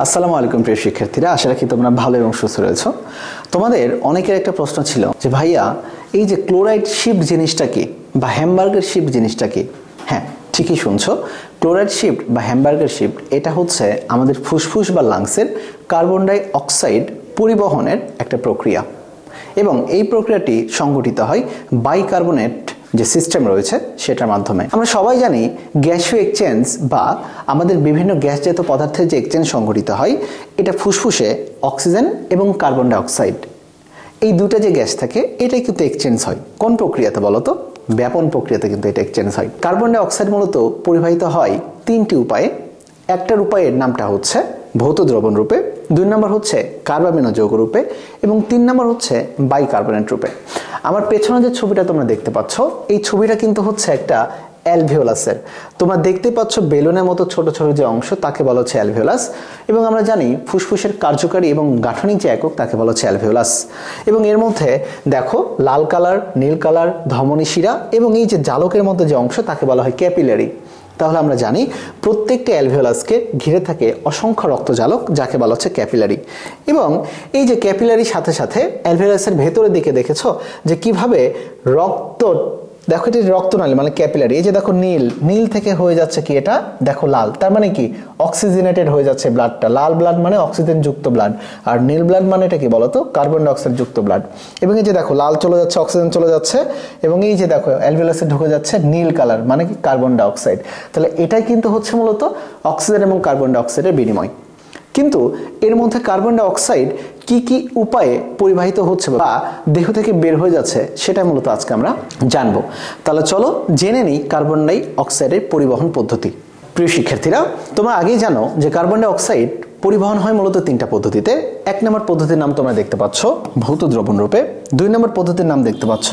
আসসালামু আলাইকুম প্রিয় শিক্ষার্থীরা, আশা রাখি তোমরা ভালো এবং সুস্থ রয়েছো। তোমাদের অনেকের একটা প্রশ্ন ছিল যে ভাইয়া এই যে ক্লোরাইড শিফট জিনিসটা কি বা হ্যামবার্গার শিফট জিনিসটা কি? হ্যাঁ, ঠিকই শুনছো। ক্লোরাইড শিফট বা হ্যামবার্গার শিফট এটা হচ্ছে আমাদের ফুসফুস বা লাংসের কার্বন ডাই অক্সাইড পরিবহনের একটা প্রক্রিয়া, এবং এই প্রক্রিয়াটি সংঘটিত হয় বাইকার্বনেট যে সিস্টেম রয়েছে সেটার মাধ্যমে। আমরা সবাই জানি গ্যাসীয় এক্সচেঞ্জ বা আমাদের বিভিন্ন গ্যাসজাত পদার্থের যে এক্সচেঞ্জ সংঘটিত হয়, এটা ফুসফুসে অক্সিজেন এবং কার্বন ডাই অক্সাইড এই দুটো যে গ্যাস থাকে এটাই কিন্তু এক্সচেঞ্জ হয়। কোন প্রক্রিয়াতে বলো তো? ব্যাপন প্রক্রিয়াতে কিন্তু এটা এক্সচেঞ্জ হয়। কার্বন ডাই অক্সাইড মূলত পরিবাহিত হয় তিনটি উপায়ে। একটার উপায়ের নামটা হচ্ছে ভৌত দ্রবণ রূপে, 2 নম্বর হচ্ছে কার্বামিনো যৌগ রূপে, এবং 3 নম্বর হচ্ছে বাইকার্বনেট রূপে। আমার পেছনে যে ছবিটা তোমরা দেখতে পাচ্ছ, এই ছবিটা কিন্তু হচ্ছে একটা অ্যালভিওলাসের। তোমরা দেখতে পাচ্ছ বেলুনের মতো ছোট ছোট যে অংশ তাকে বলা হচ্ছে অ্যালভিওলাস, এবং আমরা জানি ফুসফুসের কার্যকারী এবং গাঠনিক যে একক তাকে বলা হচ্ছে অ্যালভিওলাস। এবং এর মধ্যে দেখো লাল কালার, নীল কালার, ধমনী শিরা এবং এই যে জালকের মধ্যে যে অংশ তাকে বলা হয় ক্যাপিলারি। তাহলে আমরা জানি প্রত্যেকটা অ্যালভিওলাসকে ঘিরে থাকে অসংখ্য রক্তজালক যাকে বলা হচ্ছে ক্যাপিলারি। এবং এই যে ক্যাপিলারির সাথে সাথে অ্যালভিওলাসের ভেতরের দিকে দেখেছো যে কিভাবে রক্ত, দেখো এটা রক্তনালী মানে ক্যাপিলারি। এই যে দেখো নীল, নীল থেকে হয়ে যাচ্ছে কি এটা দেখো লাল, তার মানে কি অক্সিজেনেটেড হয়ে যাচ্ছে ব্লাডটা। লাল ব্লাড মানে অক্সিজেন যুক্ত ব্লাড, আর নীল ব্লাড মানে এটা কি বলতো? কার্বন ডাই অক্সাইড যুক্ত ব্লাড। এবং এই যে দেখো লাল চলে যাচ্ছে, অক্সিজেন চলে যাচ্ছে, এবং এই যে দেখো অ্যালভিওলাসে ঢুকে যাচ্ছে নীল কালার মানে কি কার্বন ডাই অক্সাইড। তাহলে এটাই কিন্তু হচ্ছে মূলত অক্সিজেন এবং কার্বন ডাই অক্সাইডের বিনিময়। কিন্তু এর মধ্যে কার্বন ডাই অক্সাইড কি কি উপায়ে পরিবাহিত হচ্ছে বা দেহ থেকে বের হয়ে যাচ্ছে সেটা মূলত আজকে আমরা জানবো। তাহলে চলো জেনে নিই কার্বন ডাই অক্সাইডের পরিবহন পদ্ধতি। প্রিয় শিক্ষার্থীরা, তোমরা আগেই জানো যে কার্বন ডাই অক্সাইড পরিবহন হয় মূলত 3টা পদ্ধতিতে। 1 নম্বর পদ্ধতির নাম তোমরা দেখতে পাচ্ছ ভৌত দ্রবণ রূপে, 2 নম্বর পদ্ধতির নাম দেখতে পাচ্ছ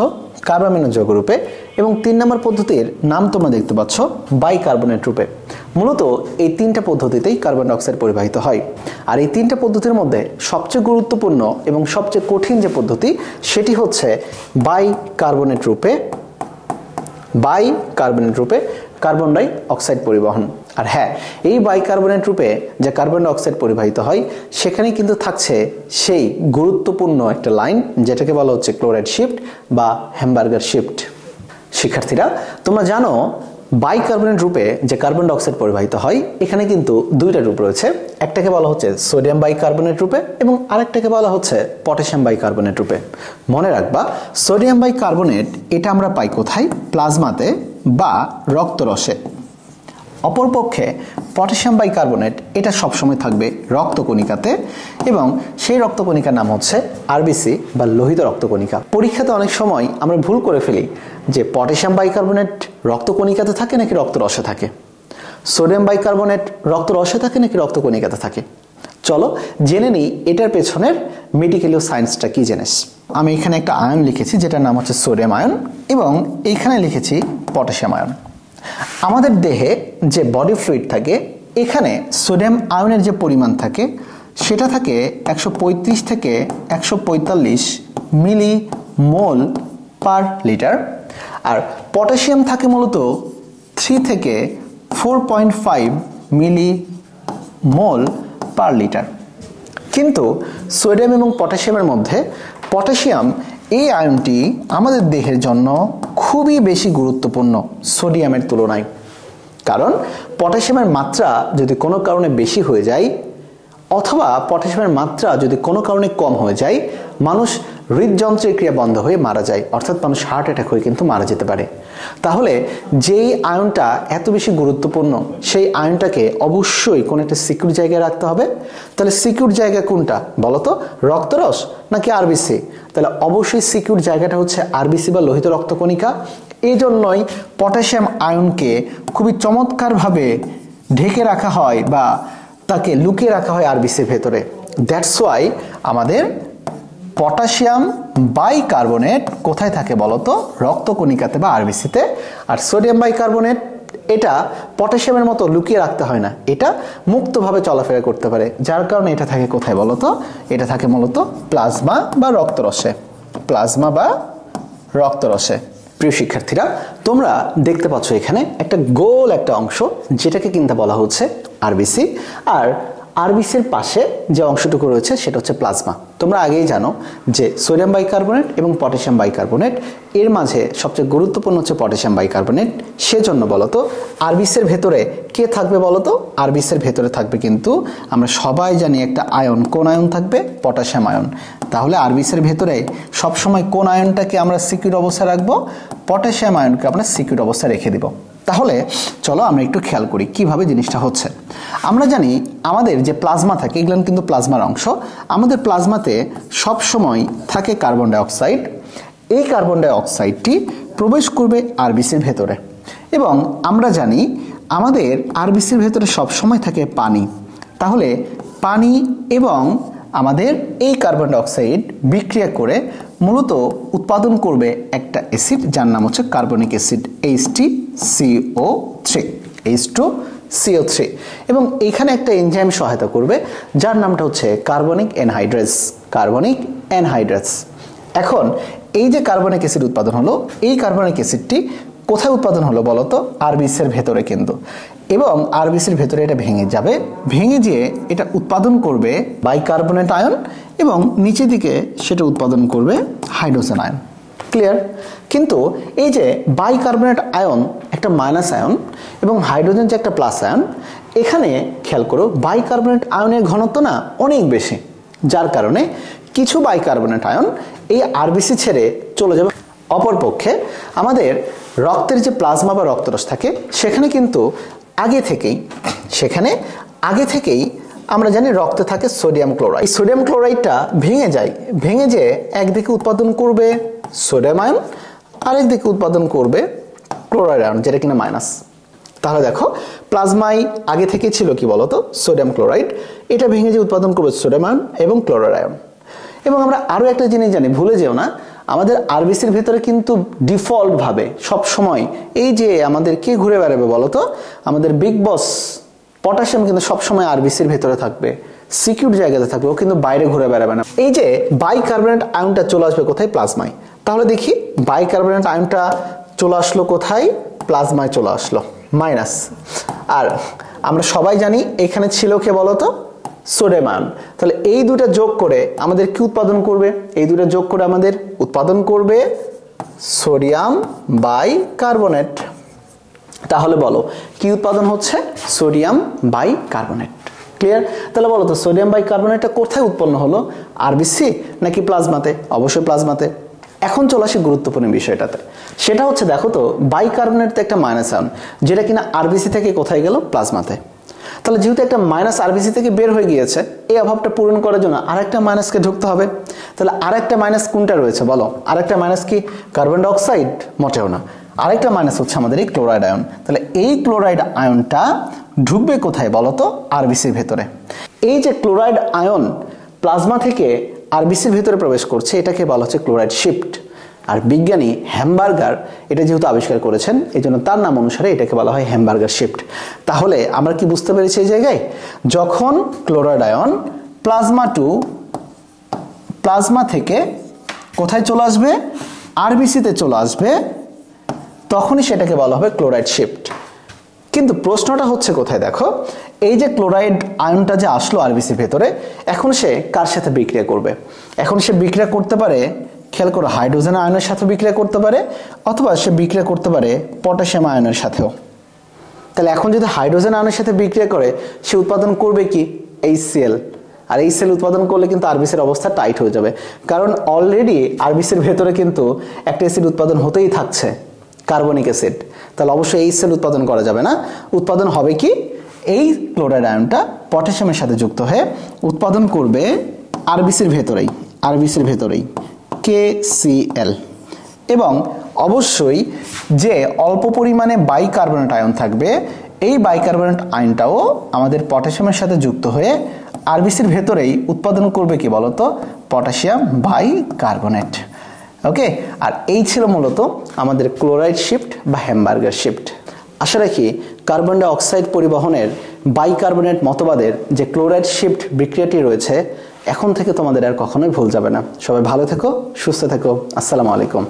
কার্বামিনো যৌগ রূপে, এবং 3 নম্বর পদ্ধতির নাম তোমরা দেখতে পাচ্ছ বাইকার্বনেট রূপে। মূলত এই 3টা পদ্ধতিতেই কার্বন ডাই অক্সাইড পরিবাহিত হয়। আর এই 3টা পদ্ধতির মধ্যে সবচেয়ে গুরুত্বপূর্ণ এবং সবচেয়ে কঠিন যে পদ্ধতি সেটি হচ্ছে বাইকার্বনেট রূপে কার্বন ডাই অক্সাইড পরিবহন। আর হ্যাঁ, এই বাইকার্বনেট রূপে যে কার্বন ডাই অক্সাইড পরিবাহিত হয় সেখানে কিন্তু থাকছে সেই গুরুত্বপূর্ণ একটা লাইন যেটাকে বলা হচ্ছে ক্লোরাইড শিফট বা হ্যামবার্গার শিফট। শিক্ষার্থীরা, তোমরা জানো বাইকার্বনেট রূপে যে কার্বন ডাই অক্সাইড পরিবাহিত হয় এখানে কিন্তু 2টা রূপ রয়েছে। একটাকে বলা হচ্ছে সোডিয়াম বাইকার্বনেট রূপে এবং আরেকটাকে বলা হচ্ছে পটাশিয়াম বাইকার্বনেট রূপে। মনে রাখবা, সোডিয়াম বাইকার্বনেট এটা আমরা পাই কোথায়? প্লাজমাতে বা রক্তরসে। অপরপক্ষে পটাশিয়াম বাইকার্বনেট এটা সবসময় থাকবে রক্তকণিকাতে, এবং সেই রক্তকণিকার নাম হচ্ছে আরবিসি বা লোহিত রক্তকণিকা। পরীক্ষাতে অনেক সময় আমরা ভুল করে ফেলি যে পটাশিয়াম বাইকার্বনেট রক্তকণিকাতে থাকে নাকি রক্তরসে থাকে, সোডিয়াম বাইকার্বনেট রক্তরসে থাকে নাকি রক্তকণিকাতে থাকে। চলো জেনে নিই এটার পেছনের মেডিকেলীয় সায়েন্সটা কি জিনিস। আমি এখানে একটা আয়ন লিখেছি যেটার নাম হচ্ছে সোডিয়াম আয়ন, এবং এইখানে লিখেছি পটাশিয়াম আয়ন। আমাদের দেহে যে বডি ফ্লুইড থাকে এখানে সোডিয়াম আয়নের যে পরিমাণ থাকে সেটা থাকে 135 থেকে 145 মিলি মোল পার লিটার, আর পটাশিয়াম থাকে মূলত 3 থেকে 4.5 মিলি মোল পার লিটার। কিন্তু সোডিয়াম এবং পটাশিয়ামের মধ্যে পটাশিয়াম এই আয়নটি আমাদের দেহের জন্য খুবই বেশি গুরুত্বপূর্ণ সোডিয়ামের তুলনায়। কারণ পটাশিয়ামের মাত্রা যদি কোনো কারণে বেশি হয়ে যায় অথবা পটাশিয়ামের মাত্রা যদি কোনো কারণে কম হয়ে যায়, মানুষ হৃদযন্ত্রের ক্রিয়া বন্ধ হয়ে মারা যায়, অর্থাৎ মানুষ হার্ট অ্যাটাক হয়ে কিন্তু মারা যেতে পারে। তাহলে যেই আয়নটা এত বেশি গুরুত্বপূর্ণ সেই আয়নটাকে অবশ্যই কোনো একটা সিকিউর জায়গায় রাখতে হবে। তাহলে সিকিউর জায়গা কোনটা বলো তো? রক্তরস নাকি আরবিসি? তাহলে অবশ্যই সিকিউর জায়গাটা হচ্ছে আরবিসি বা লোহিত রক্তকণিকা। এই জন্যই পটাশিয়াম আয়নকে খুবই চমৎকারভাবে ঢেকে রাখা হয় বা তাকে লুকিয়ে রাখা হয় আরবিসির ভেতরে। দ্যাটস ওয়াই আমাদের পটাশিয়াম বাইকার্বনেট কোথায় থাকে বলতো? রক্তকণিকাতে বা আরবিসিতে। আর সোডিয়াম বাইকার্বনেট এটা পটাশিয়ামের মতো লুকিয়ে রাখতে হয় না, এটা মুক্তভাবে চলাফেরা করতে পারে, যার কারণে এটা থাকে কোথায় বলতো? এটা থাকে মূলত প্লাজমা বা রক্তরসে। প্রিয় শিক্ষার্থীরা, তোমরা দেখতে পাচ্ছ এখানে একটা গোল একটা অংশ যেটাকে কিন্তু বলা হচ্ছে আরবিসি, আর আরবিসির পাশে যে অংশটুকু রয়েছে সেটা হচ্ছে প্লাজমা। তোমরা আগেই জানো যে সোডিয়াম বাইকার্বনেট এবং পটাশিয়াম বাইকার্বনেট, এর মাঝে সবচেয়ে গুরুত্বপূর্ণ হচ্ছে পটাশিয়াম বাইকার্বনেট। সেজন্য বলতো আরবিসির ভেতরে কে থাকবে বলতো? আরবিসির ভেতরে থাকবে কিন্তু আমরা সবাই জানি একটা আয়ন। কোন আয়ন থাকবে? Potassium ion. তাহলে আরবিসির ভেতরে সবসময় কোন আয়নটাকে আমরা সিকিউর অবস্থায় রাখবো? পটাশিয়াম আয়নকে আমরা সিকিউর অবস্থায় রেখে দিব। তাহলে চলো আমরা একটু খেয়াল করি কিভাবে জিনিসটা হচ্ছে। আমরা জানি আমাদের যে প্লাজমা থাকে, এগুলো কিন্তু প্লাজমার অংশ। আমাদের প্লাজমাতে সব সময় থাকে কার্বন ডাই অক্সাইড। এই কার্বন ডাই অক্সাইডটি প্রবেশ করবে আরবিসির ভেতরে, এবং আমরা জানি আমাদের আরবিসির ভেতরে সব সময় থাকে পানি। তাহলে পানি এবং আমাদের এই কার্বন ডাই অক্সাইড বিক্রিয়া করে মূলত উৎপাদন করবে একটা অ্যাসিড, যার নাম হচ্ছে কার্বনিক অ্যাসিড H2CO3 H2CO3। এবং এখানে একটা এনজাইম সহায়তা করবে যার নামটা হচ্ছে কার্বনিক অ্যানহাইড্রেস। এখন এই যে কার্বনিক অ্যাসিড উৎপাদন হলো, এই কার্বনিক অ্যাসিডটি কোথায় উৎপাদন হলো বলতো? আরবিসির ভেতরে কিন্তু। এবং আরবিসির ভেতরে এটা ভেঙে যাবে, ভেঙে যেয়ে এটা উৎপাদন করবে বাইকার্বনেট আয়ন, এবং নিচে দিকে সেটা উৎপাদন করবে হাইড্রোজেন আয়ন। ক্লিয়ার? কিন্তু এই যে বাইকার্বনেট আয়ন একটা মাইনাস আয়ন এবং হাইড্রোজেন যে একটা প্লাস আয়ন, এখানে খেয়াল করো বাইকার্বনেট আয়নের ঘনত্ব না অনেক বেশি, যার কারণে কিছু বাইকার্বনেট আয়ন এই আরবিসি ছেড়ে চলে যাবে। অপরপক্ষে আমাদের রক্তের যে প্লাজমা বা রক্তরস থাকে সেখানে কিন্তু আগে থেকেই আমরা জানি রক্তে থাকে সোডিয়াম ক্লোরাইড। এই সোডিয়াম ক্লোরাইডটা ভেঙে যেয়ে একদিকে উৎপাদন করবে সোডিয়াম আয়ন, আরেকদিকে উৎপাদন করবে ক্লোরাইড আয়ন, যেটা কিনা মাইনাস। তাহলে দেখো প্লাজমায় আগে থেকে ছিল কি বলতো? Sodium chloride. এটা ভেঙে যে উৎপাদন করবে সোডিয়াম আয়ন এবং ক্লোরাইড আয়ন। এবং আমরা আরো একটা জিনিস জানি, ভুলে যেও না, আমাদের আরবিসির ভিতরে কিন্তু ডিফল্ট ভাবে সব সময় এই যে আমাদের কে ঘুরে বেড়াবে বলতো? আমাদের বিগ বস পটাশিয়াম কিন্তু সব সময় আরবিসির ভিতরে থাকবে, সিকিউর জায়গাতে থাকবে, ও কিন্তু বাইরে ঘুরে বেড়াবে না। এই যে বাইকার্বনেট আয়নটা চলে আসবে কোথায়? প্লাজমায়। তাহলে দেখি বাইকার্বনেট আয়নটা চলে আসলো কোথায়? প্লাজমায় চলে আসলো, মাইনাস। আর আমরা সবাই জানি এখানে ছিল কে বলতো? Sodium ion. তাহলে এই দুটো যোগ করে আমাদের কি উৎপাদন করবে? এই দুটো যোগ করে আমাদের উৎপাদন করবে সোডিয়াম বাইকার্বনেট। তাহলে বলো কি উৎপাদন হচ্ছে? Sodium bicarbonate. ক্লিয়ার? তাহলে বলো তো সোডিয়াম বাইকার্বনেটটা কোথায় উৎপন্ন হলো? আরবিসি নাকি প্লাজমাতে? অবশ্যই প্লাজমাতে। এখন চলে আসি গুরুত্বপূর্ণ বিষয়টাতে, সেটা হচ্ছে দেখো তো বাইকার্বনেট তো একটা মাইনাস আয়ন, যেটা কিনা আরবিসি থেকে কোথায় গেল? প্লাজমাতে। তাহলে যেহেতু একটা মাইনাস আরবিসি থেকে বের হয়ে গিয়েছে, এই অভাবটা পূরণ করার জন্য আরেকটা মাইনাসকে ঢুকতে হবে। তাহলে আরেকটা মাইনাস কোনটা রয়েছে বলো? আরেকটা মাইনাস কি কার্বন ডাই অক্সাইড? মোটেও না। আরেকটা মাইনাস হচ্ছে আমাদের এই ক্লোরাইড আয়ন। তাহলে এই ক্লোরাইড আয়নটা ঢুকবে কোথায় বলতো? আরবিসির ভেতরে। এই যে ক্লোরাইড আয়ন প্লাজমা থেকে আরবিসির ভেতরে প্রবেশ করছে, এটাকে বলা হচ্ছে ক্লোরাইড শিফট। আর বিজ্ঞানী হ্যামবার্গার এটা যেহেতু আবিষ্কার করেছেন, এই জন্য তার নাম অনুসারে এটাকে বলা হয় হ্যামবার্গার শিফট। তাহলে আমরা কি বুঝতে পেরেছি এই জায়গায়? যখন ক্লোরাইড আয়ন প্লাজমা থেকে কোথায় চলে আসবে? আরবিসিতে চলে আসবে, তখনই সেটাকে বলা হবে ক্লোরাইড শিফট। কিন্তু প্রশ্নটা হচ্ছে কোথায় দেখো, এই যে ক্লোরাইড আয়নটা যে আসলো আরবিসির ভেতরে, এখন সে কার সাথে বিক্রিয়া করবে? এখন সে বিক্রিয়া করতে পারে, খেয়াল করো, হাইড্রোজেন আয়নের সাথে বিক্রিয়া করতে পারে, অথবা সে বিক্রিয়া করতে পারে পটাশিয়াম আয়নের সাথেও। তাহলে এখন যদি হাইড্রোজেন আয়নের সাথে বিক্রিয়া করে, সে উৎপাদন করবে কি? HCl। আর HCl উৎপাদন করলে কিন্তু আরবিসির অবস্থা টাইট হয়ে যাবে, কারণ অলরেডি আরবিসির ভেতরে কিন্তু একটা অ্যাসিড উৎপাদন হতেই থাকছে, কার্বনিক অ্যাসিড। তাহলে অবশ্যই HCl উৎপাদন করা যাবে না। উৎপাদন হবে কি? এই ক্লোরাইড আয়নটা পটাশিয়ামের সাথে যুক্ত হয়ে উৎপাদন করবে আরবিসির ভেতরেই KCl। এবং অবশ্যই যে অল্প পরিমাণে বাইকার্বনেট আয়ন থাকবে, এই বাইকার্বনেট আয়নটাও আমাদের পটাশিয়ামের সাথে যুক্ত হয়ে আরবিসির ভেতরেই উৎপাদন করবে কি বলতো? Potassium bicarbonate. ওকে, আর এই ছিল মূলত আমাদের ক্লোরাইড শিফট বা হ্যামবার্গার শিফট। আশা রাখি কার্বন ডাই অক্সাইড পরিবহনের বাইকার্বনেট মতবাদের যে ক্লোরাইড শিফট বিক্রিয়াটি রয়েছে, এখন থেকে তোমাদের আর কখনোই ভুল যাবে না। সবাই ভালো থেকো, সুস্থ থেকো। আসসালামু আলাইকুম।